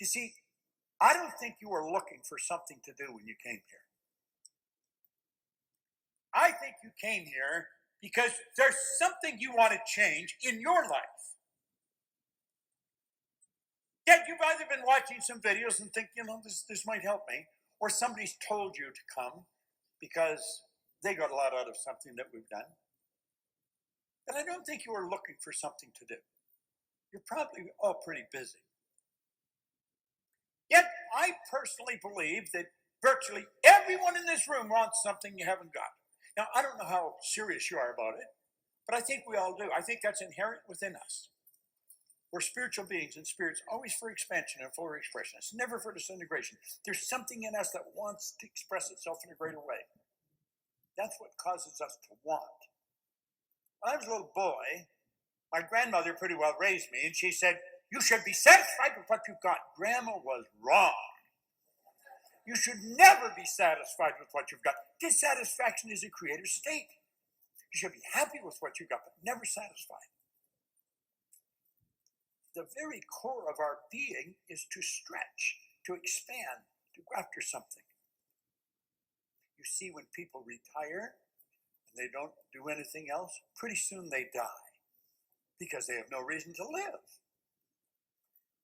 You see, I don't think you were looking for something to do when you came here. I think you came here because there's something you want to change in your life. Yet you've either been watching some videos and think, this might help me, or somebody's told you to come because they got a lot out of something that we've done. But I don't think you were looking for something to do. You're probably all pretty busy. Yet I personally believe that virtually everyone in this room wants something you haven't got. Now, I don't know how serious you are about it, but I think we all do. I think that's inherent within us. We're spiritual beings, and spirit's always for expansion and for expression. It's never for disintegration. There's something in us that wants to express itself in a greater way. That's what causes us to want. When I was a little boy, my grandmother pretty well raised me, and she said, "You should be satisfied with what you've got." Grandma was wrong. You should never be satisfied with what you've got. Dissatisfaction is a creative state. You should be happy with what you've got, but never satisfied. The very core of our being is to stretch, to expand, to go after something. You see, when people retire and they don't do anything else, pretty soon they die because they have no reason to live.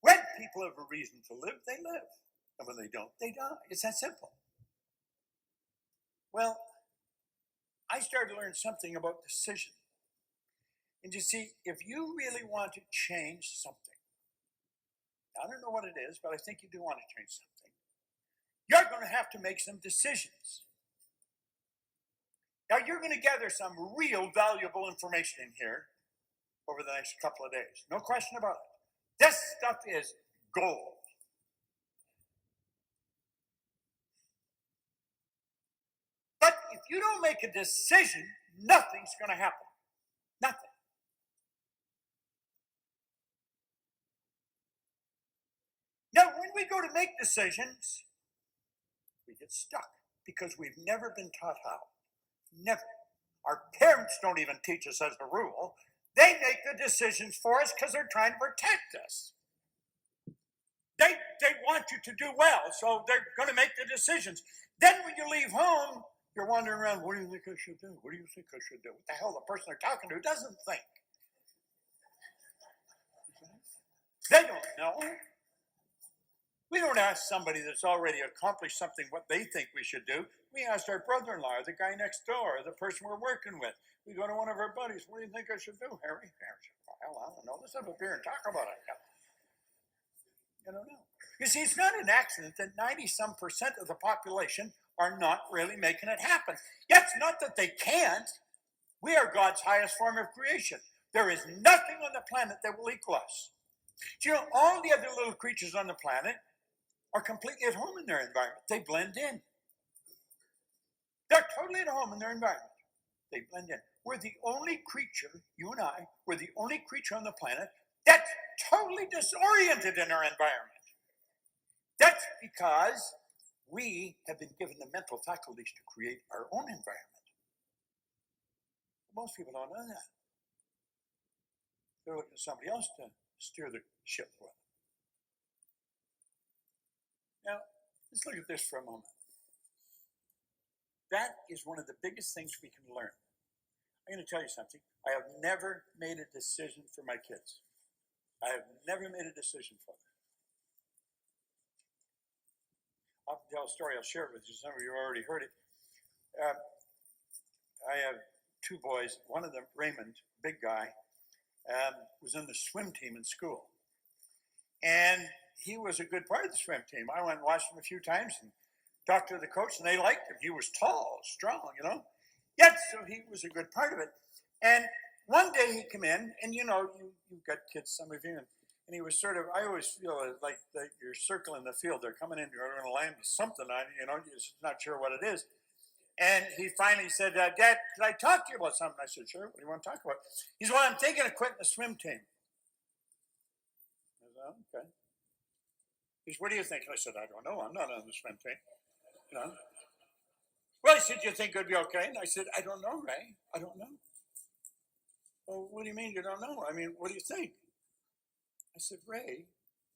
When people have a reason to live, they live. And when they don't, they die. It's that simple. Well, I started to learn something about decision. And you see, if you really want to change something, I don't know what it is, but I think you do want to change something, you're going to have to make some decisions. Now, you're going to gather some real valuable information in here over the next couple of days. No question about it. This stuff is gold. But if you don't make a decision, nothing's going to happen. Nothing. Now, when we go to make decisions, we get stuck because we've never been taught how. Never. Our parents don't even teach us as a rule. They make the decisions for us because they're trying to protect us. They want you to do well, so they're going to make the decisions. Then when you leave home, you're wandering around, what do you think I should do? What do you think I should do? What the hell the person they're talking to doesn't think? They don't know. We don't ask somebody that's already accomplished something what they think we should do. We ask our brother-in-law, the guy next door, the person we're working with. We go to one of our buddies, what do you think I should do, Harry? Harry said, well, I don't know. Let's have a beer and talk about it. I don't know. You see, it's not an accident that 90-some% of the population are not really making it happen. Yet it's not that they can't. We are God's highest form of creation. There is nothing on the planet that will equal us. Do you know, all the other little creatures on the planet are completely at home in their environment. They blend in. They're totally at home in their environment. They blend in. We're the only creature, you and I, we're the only creature on the planet that's totally disoriented in our environment. That's because we have been given the mental faculties to create our own environment. Most people don't know that. They're looking for somebody else to steer the ship for them. Now, let's look at this for a moment. That is one of the biggest things we can learn. I'm going to tell you something. I have never made a decision for my kids. I have never made a decision for them. I'll tell a story. I'll share it with you. Some of you have already heard it. I have two boys. One of them, Raymond, big guy, was in the swim team in school. And he was a good part of the swim team. I went and watched him a few times and talked to the coach, and they liked him. He was tall, strong, Yet, so he was a good part of it. And one day he came in, and you've got kids, some of you, and he was sort of, I always feel like you're circling the field. They're coming in, you're going to land something on you, you're just not sure what it is. And he finally said, Dad, could I talk to you about something? I said, sure, what do you want to talk about? He said, well, I'm thinking of quitting the swim team. I said, okay. He said, what do you think? I said, I don't know. I'm not on the swim team. Well, he said, you think it would be okay? And I said, I don't know, Ray. I don't know. Well, what do you mean you don't know? I mean, what do you think? I said, Ray,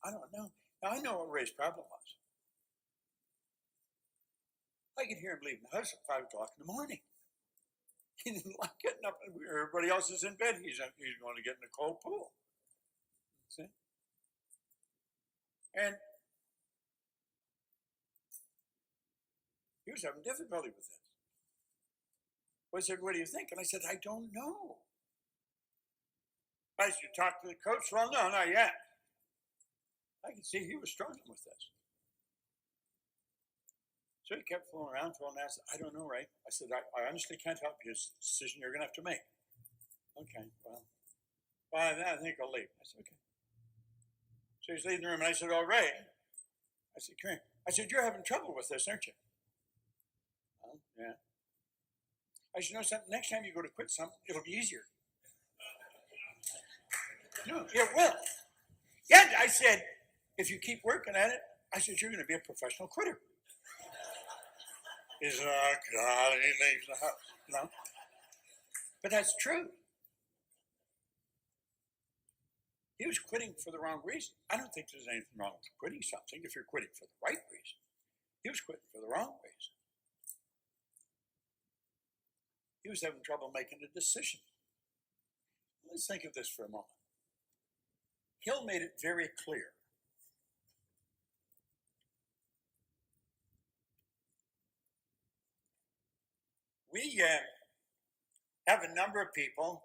I don't know. Now, I know what Ray's problem was. I could hear him leaving the house at 5 o'clock in the morning. He didn't like getting up. Everybody else is in bed. He's going to get in a cold pool. See? And he was having difficulty with this. Well, I said, what do you think? And I said, I don't know. I said, you talk to the coach? Well, no, not yet. I could see he was struggling with this. So he kept fooling around. I said, I don't know, Ray. I said, I honestly can't help you. It's a decision you're going to have to make. Okay, well, I think I'll leave. I said, okay. So he's leaving the room, and I said, oh, Ray. I said, come here. I said, you're having trouble with this, aren't you? Oh, yeah. I said, you know something? Next time you go to quit something, it'll be easier. No, it will. Yeah, I said, if you keep working at it, I said, you're going to be a professional quitter. He said, oh, God, and he leaves the house. No. But that's true. He was quitting for the wrong reason. I don't think there's anything wrong with quitting something if you're quitting for the right reason. He was quitting for the wrong reason. He was having trouble making a decision. Let's think of this for a moment. Hill made it very clear. We have a number of people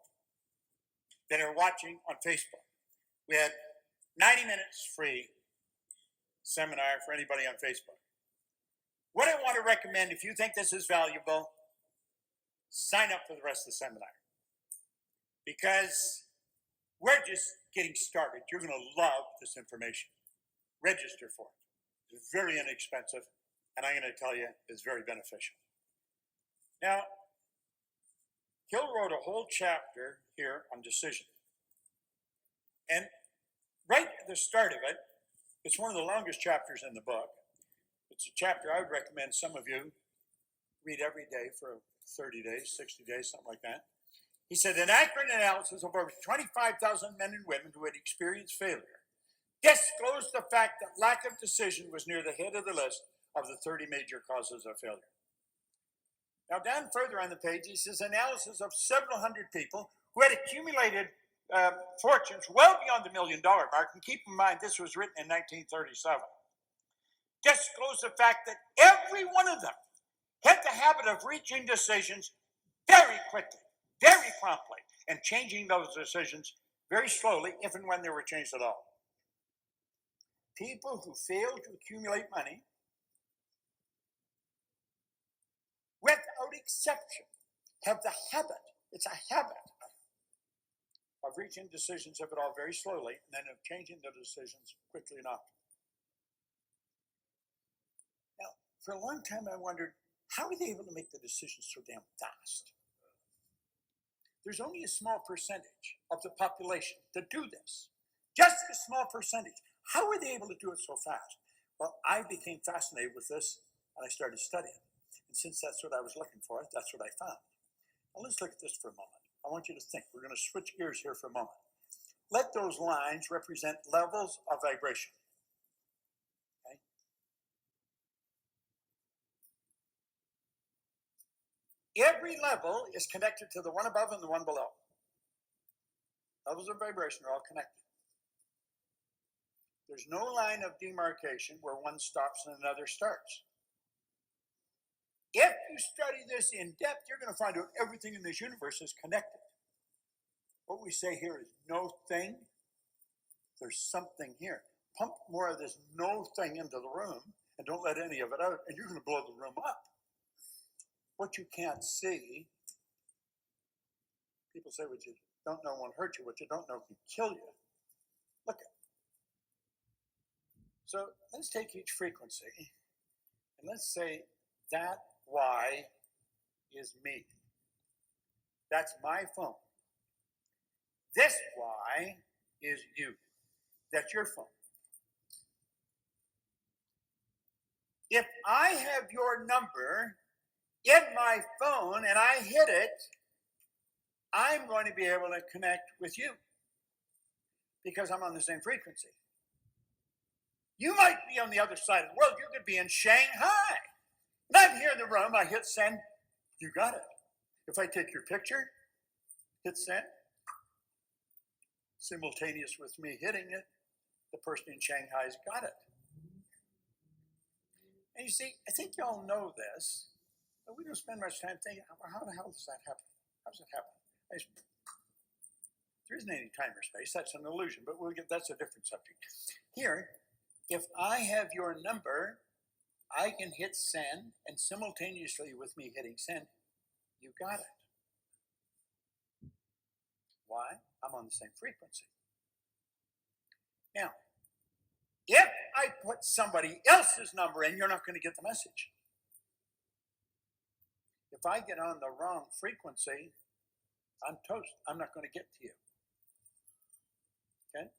that are watching on Facebook. We had 90 minutes free seminar for anybody on Facebook. What I want to recommend, if you think this is valuable, sign up for the rest of the seminar. Because we're just getting started. You're going to love this information. Register for it. It's very inexpensive, and I'm going to tell you, it's very beneficial. Now, Hill wrote a whole chapter here on decision. And right at the start of it, it's one of the longest chapters in the book. It's a chapter I would recommend some of you read every day for 30 days, 60 days, something like that. He said, an accurate analysis of over 25,000 men and women who had experienced failure disclosed the fact that lack of decision was near the head of the list of the 30 major causes of failure. Now, down further on the page, he says, analysis of several hundred people who had accumulated fortunes well beyond the $1 million mark, and keep in mind, this was written in 1937, disclosed the fact that every one of them had the habit of reaching decisions very quickly, very promptly, and changing those decisions very slowly, if and when they were changed at all. People who fail to accumulate money, without exception, have the habit, it's a habit, of reaching decisions, if at all, very slowly, and then of changing the decisions quickly enough. Now, for a long time I wondered, how are they able to make the decisions so damn fast? There's only a small percentage of the population that do this. Just a small percentage. How are they able to do it so fast? Well, I became fascinated with this, and I started studying. And since that's what I was looking for, that's what I found. Now let's look at this for a moment. I want you to think. We're going to switch gears here for a moment. Let those lines represent levels of vibration. Okay? Every level is connected to the one above and the one below. Levels of vibration are all connected. There's no line of demarcation where one stops and another starts. If you study this in depth, you're going to find out everything in this universe is connected. What we say here is no thing. There's something here. Pump more of this no thing into the room and don't let any of it out, and you're going to blow the room up. What you can't see, people say what you don't know won't hurt you. What you don't know can kill you. Look at it. So let's take each frequency, and let's say that Y is me. That's my phone. This Y is you. That's your phone. If I have your number in my phone and I hit it, I'm going to be able to connect with you because I'm on the same frequency. You might be on the other side of the world. You could be in Shanghai. And I'm here in the room. I hit send. You got it. If I take your picture, hit send, simultaneous with me hitting it, the person in Shanghai's got it. And you see, I think you all know this, but we don't spend much time thinking, how the hell does that happen? How does it happen? There isn't any time or space. That's an illusion, but that's a different subject. Here, if I have your number, I can hit send, and simultaneously with me hitting send, you got it. Why? I'm on the same frequency. Now, if I put somebody else's number in, you're not going to get the message. If I get on the wrong frequency, I'm toast. I'm not going to get to you. Okay?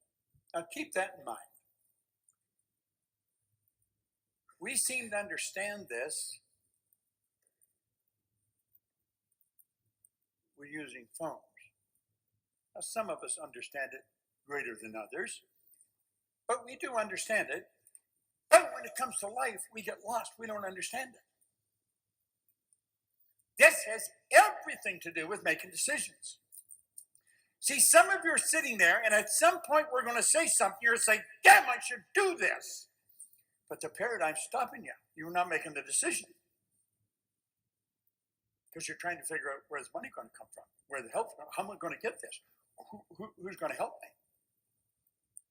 Now keep that in mind. We seem to understand this. We're using phones. Now, some of us understand it greater than others, but we do understand it. But when it comes to life, we get lost. We don't understand it. This has everything to do with making decisions. See, some of you are sitting there, and at some point we're going to say something. You're going to say, damn, I should do this. But the paradigm's stopping you. You're not making the decision. Because you're trying to figure out where's the money going to come from, where the help from, how am I going to get this? Who's going to help me?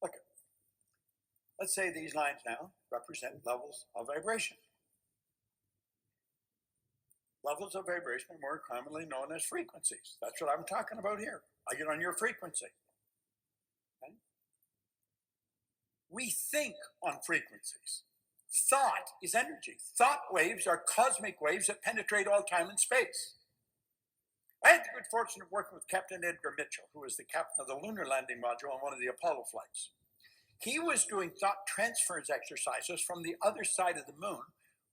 Look, let's say these lines now represent levels of vibration. Levels of vibration are more commonly known as frequencies. That's what I'm talking about here. I get on your frequency. Okay? We think on frequencies. Thought is energy. Thought waves are cosmic waves that penetrate all time and space. I had the good fortune of working with Captain Edgar Mitchell, who was the captain of the lunar landing module on one of the Apollo flights. He was doing thought transference exercises from the other side of the moon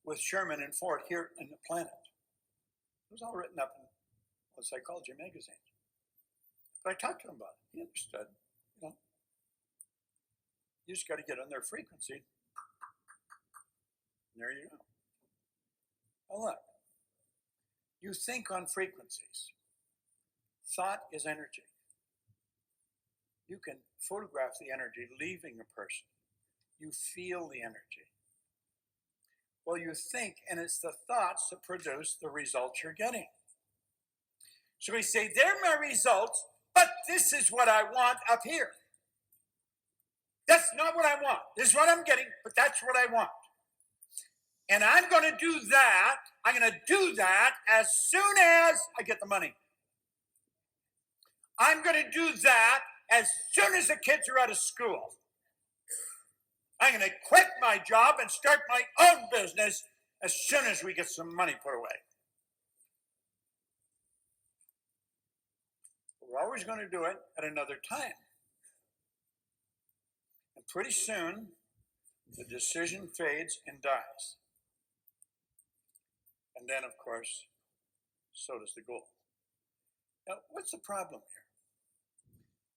with Sherman and Ford here in the planet. It was all written up in psychology magazines. But I talked to him about it. He understood. You just got to get on their frequency. And there you go. Now look, you think on frequencies. Thought is energy. You can photograph the energy leaving a person. You feel the energy. Well, you think, and it's the thoughts that produce the results you're getting. So we say, they're my results, but this is what I want up here. That's not what I want. This is what I'm getting, but that's what I want. And I'm going to do that. I'm going to do that as soon as I get the money. I'm going to do that as soon as the kids are out of school. I'm going to quit my job and start my own business as soon as we get some money put away. We're always going to do it at another time. And pretty soon, the decision fades and dies. And then, of course, so does the goal. Now, what's the problem here?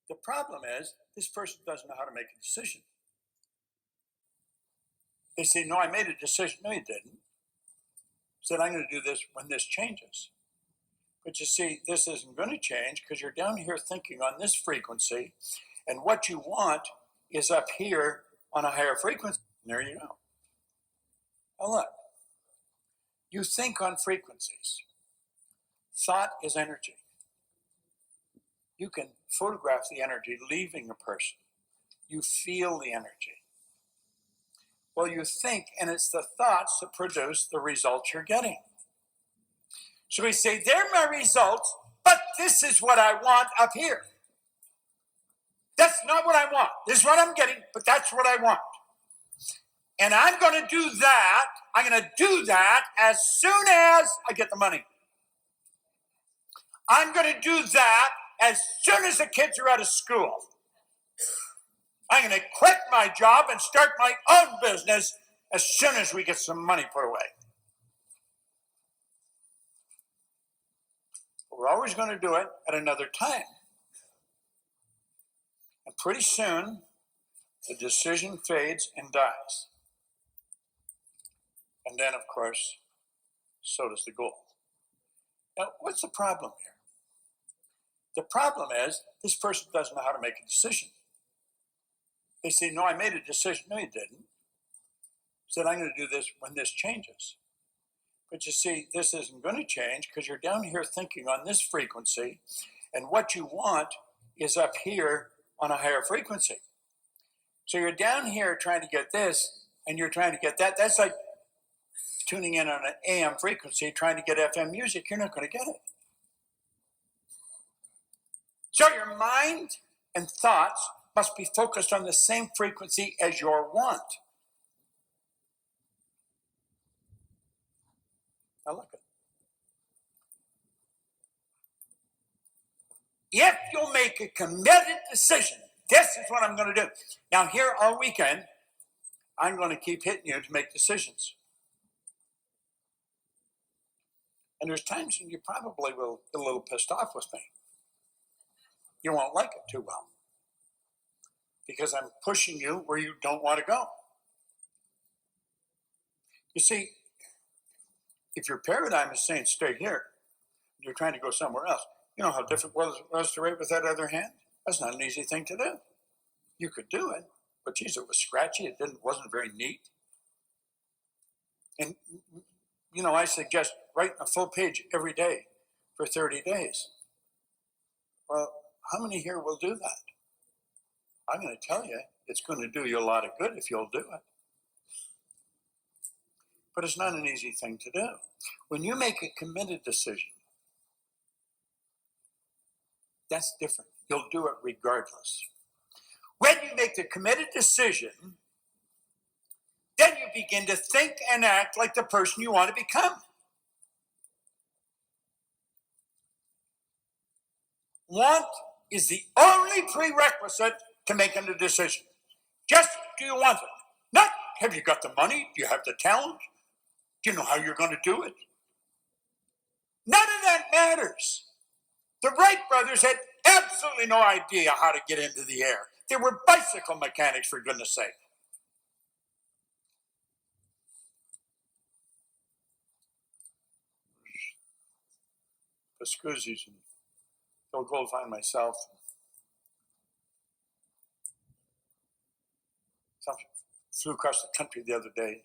The problem is this person doesn't know how to make a decision. They say, no, I made a decision. No, you didn't. Said, I'm going to do this when this changes. But you see, this isn't going to change because you're down here thinking on this frequency, and what you want is up here on a higher frequency. And there you go. Now look, you think on frequencies. Thought is energy. You can photograph the energy leaving a person. You feel the energy. Well, you think, and it's the thoughts that produce the results you're getting. So we say, they're my results, but this is what I want up here. That's not what I want. This is what I'm getting, but that's what I want. And I'm going to do that. I'm going to do that as soon as I get the money. I'm going to do that as soon as the kids are out of school. I'm going to quit my job and start my own business as soon as we get some money put away. We're always going to do it at another time. And pretty soon, the decision fades and dies. And then, of course, so does the goal. Now, what's the problem here? The problem is this person doesn't know how to make a decision. They say, no, I made a decision. No, you didn't. Said, I'm going to do this when this changes. But you see, this isn't going to change because you're down here thinking on this frequency, and what you want is up here on a higher frequency. So you're down here trying to get this, and you're trying to get that. That's like tuning in on an AM frequency, trying to get FM music. You're not going to get it. So your mind and thoughts must be focused on the same frequency as your want. Now look at it. If you'll make a committed decision, this is what I'm going to do. Now here all weekend, I'm going to keep hitting you to make decisions. And there's times when you probably will get a little pissed off with me. You won't like it too well. Because I'm pushing you where you don't want to go. You see, if your paradigm is saying stay here, you're trying to go somewhere else, you know how difficult it was to write with that other hand? That's not an easy thing to do. You could do it, but geez, it was scratchy. It wasn't very neat. And, you know, I suggest writing a full page every day for 30 days. Well, how many here will do that? I'm going to tell you, it's going to do you a lot of good if you'll do it. But it's not an easy thing to do. When you make a committed decision, that's different. You'll do it regardless. When you make the committed decision, then you begin to think and act like the person you want to become. Want is the only prerequisite to making a decision. Just do you want it? Not have you got the money? Do you have the talent? Do you know how you're going to do it? None of that matters. The Wright brothers had absolutely no idea how to get into the air. They were bicycle mechanics, for goodness sake. Pascuzzi's and Bill Goldfine, myself. Flew across the country the other day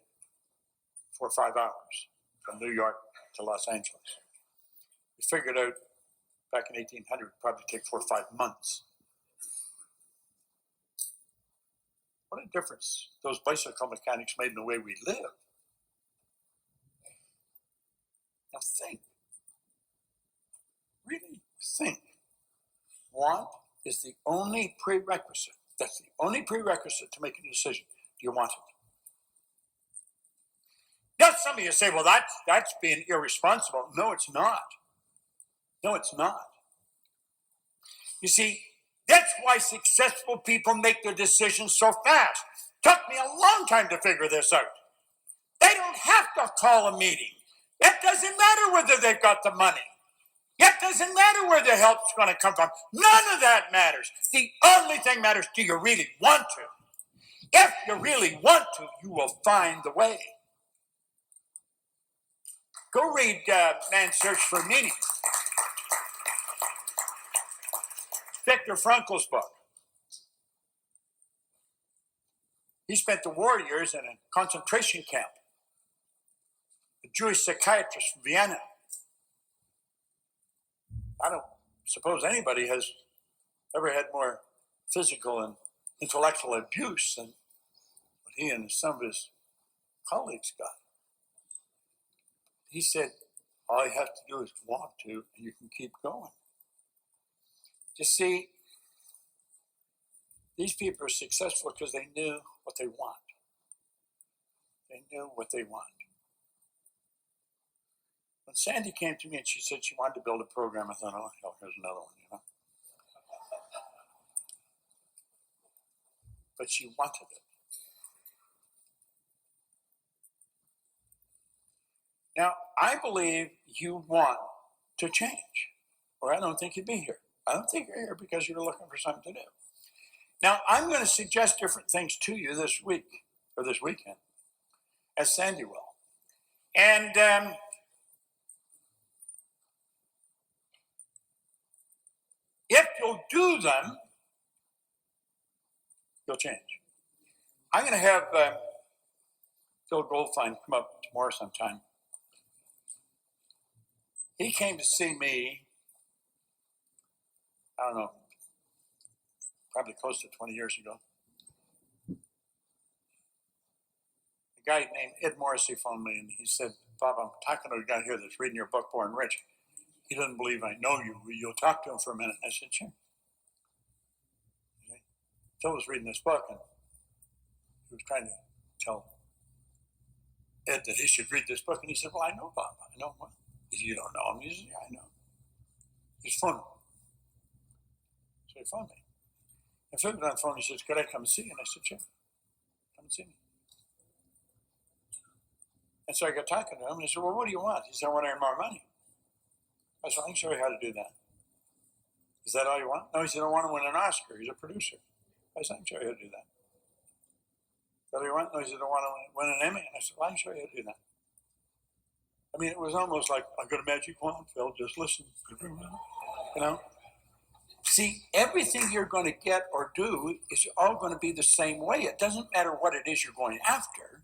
for 5 hours from New York to Los Angeles. We figured out back in 1800 it would probably take 4 or 5 months. What a difference those bicycle mechanics made in the way we live. Now think. Really think. Want is the only prerequisite. That's the only prerequisite to making a decision. Do you want it? Now some of you say, well, that's being irresponsible. No, it's not. No, it's not. You see, that's why successful people make their decisions so fast. Took me a long time to figure this out. They don't have to call a meeting. It doesn't matter whether they've got the money. It doesn't matter where the help's going to come from. None of that matters. The only thing matters, do you really want to? If you really want to, you will find the way. Go read Man's Search for Meaning. Viktor Frankl's book. He spent the war years in a concentration camp. A Jewish psychiatrist from Vienna. I don't suppose anybody has ever had more physical and intellectual abuse than what he and some of his colleagues got. He said, all you have to do is want to, and you can keep going. You see, these people are successful because they knew what they want. They knew what they want. When Sandy came to me and she said she wanted to build a program, I thought, oh, hell, here's another one, you know. But she wanted it. Now, I believe you want to change, or I don't think you'd be here. I don't think you're here because you're looking for something to do. Now, I'm going to suggest different things to you this week, or this weekend, as Sandy will. And if you'll do them, you'll change. I'm going to have Phil Goldfein come up tomorrow sometime. He came to see me, I don't know, probably close to 20 years ago. A guy named Ed Morrissey phoned me and he said, Bob, I'm talking to a guy here that's reading your book, Born Rich. He doesn't believe I know you. You'll talk to him for a minute. I said, sure. Phil was reading this book and he was trying to tell Ed that he should read this book. And he said, well, I know Bob. I know him. He said, you don't know him? He said, yeah, I know. He's phoned me. So he phoned me. And Phil got on the phone. He says, could I come see you? And I said, sure. Come and see me. And so I got talking to him, and he said, well, what do you want? He said, I want to earn more money. I said, I can show you how to do that. Is that all you want? No, he said, I want to win an Oscar. He's a producer. I said, I can show you how to do that. Is that all you want? No, he said, I want to win an Emmy. And I said, well, I can show you how to do that. I mean, it was almost like, I got a magic wand, Phil, just listen. You know? See, everything you're going to get or do is all going to be the same way. It doesn't matter what it is you're going after.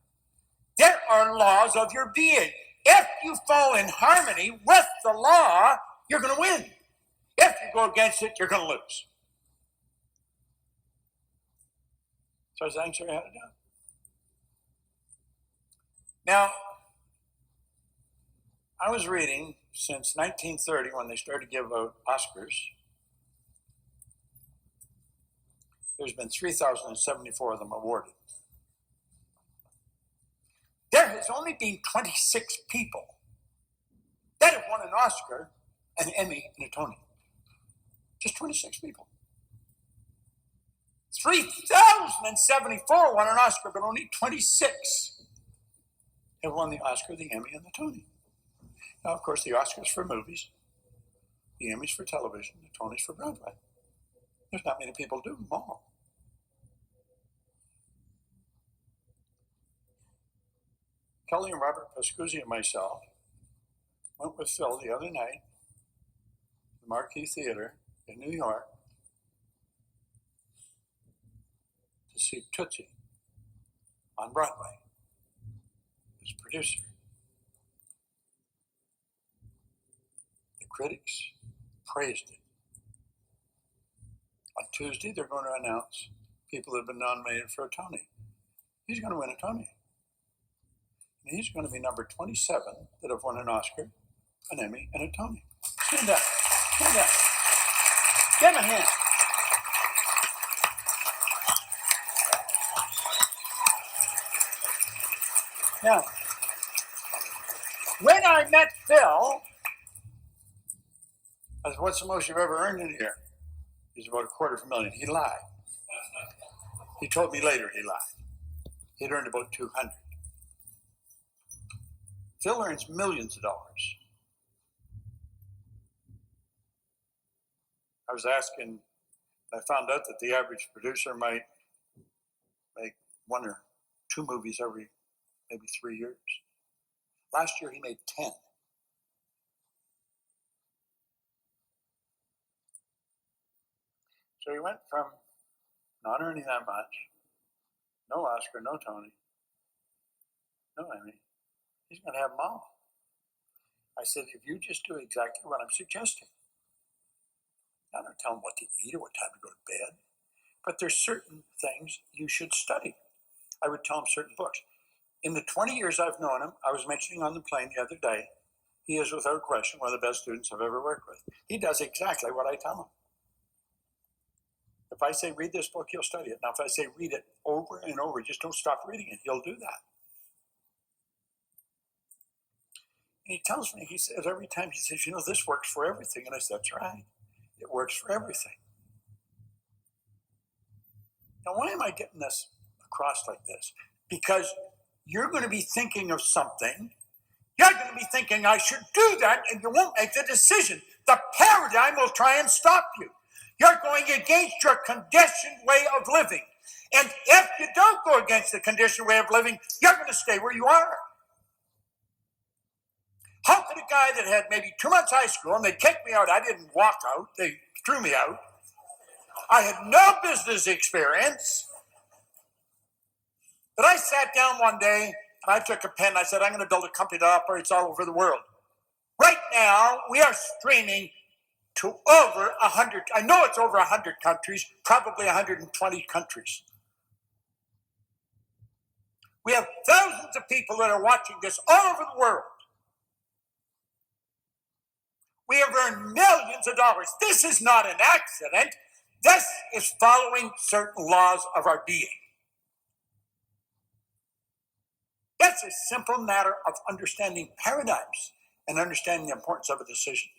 There are laws of your being. If you fall in harmony with the law, you're going to win. If you go against it, you're going to lose. So I was unsure how to do it. Now, I was reading since 1930 when they started to give out Oscars. There's been 3,074 of them awarded. There has only been 26 people that have won an Oscar, an Emmy, and a Tony. Just 26 people. 3,074 won an Oscar, but only 26 have won the Oscar, the Emmy, and the Tony. Now, of course, the Oscar's for movies, the Emmy's for television, the Tony's for Broadway. There's not many people do them all. Kelly and Robert Pascuzzi and myself went with Phil the other night to the Marquis Theater in New York to see Tootsie on Broadway as producer. The critics praised it. On Tuesday, they're going to announce people that have been nominated for a Tony. He's going to win a Tony. And he's going to be number 27 that have won an Oscar, an Emmy, and a Tony. Stand up. Stand up. Give him a hand. Now, when I met Phil, I said, what's the most you've ever earned in a year? He's about $250,000. He lied. He told me later he lied. He'd earned about 200. Phil earns millions of dollars. I was asking, I found out that the average producer might make 1 or 2 movies every maybe 3 years. Last year he made 10. So he went from not earning that much, no Oscar, no Tony, no Emmy. He's going to have them all. I said, if you just do exactly what I'm suggesting, I don't tell him what to eat or what time to go to bed, but there's certain things you should study. I would tell him certain books. In the 20 years I've known him, I was mentioning on the plane the other day, he is without question one of the best students I've ever worked with. He does exactly what I tell him. If I say read this book, he'll study it. Now if I say read it over and over, just don't stop reading it, he'll do that. And he tells me, he says every time, he says, you know, this works for everything. And I said, that's right. It works for everything. Now, why am I getting this across like this? Because you're going to be thinking of something. You're going to be thinking, I should do that, and you won't make the decision. The paradigm will try and stop you. You're going against your conditioned way of living. And if you don't go against the conditioned way of living, you're going to stay where you are. How could a guy that had maybe 2 months high school, and they kicked me out, I didn't walk out, they threw me out. I had no business experience. But I sat down one day, and I took a pen, and I said, I'm going to build a company that operates all over the world. Right now, we are streaming to over 100, I know it's over 100 countries, probably 120 countries. We have thousands of people that are watching this all over the world. We have earned millions of dollars. This is not an accident. This is following certain laws of our being. It's a simple matter of understanding paradigms and understanding the importance of a decision.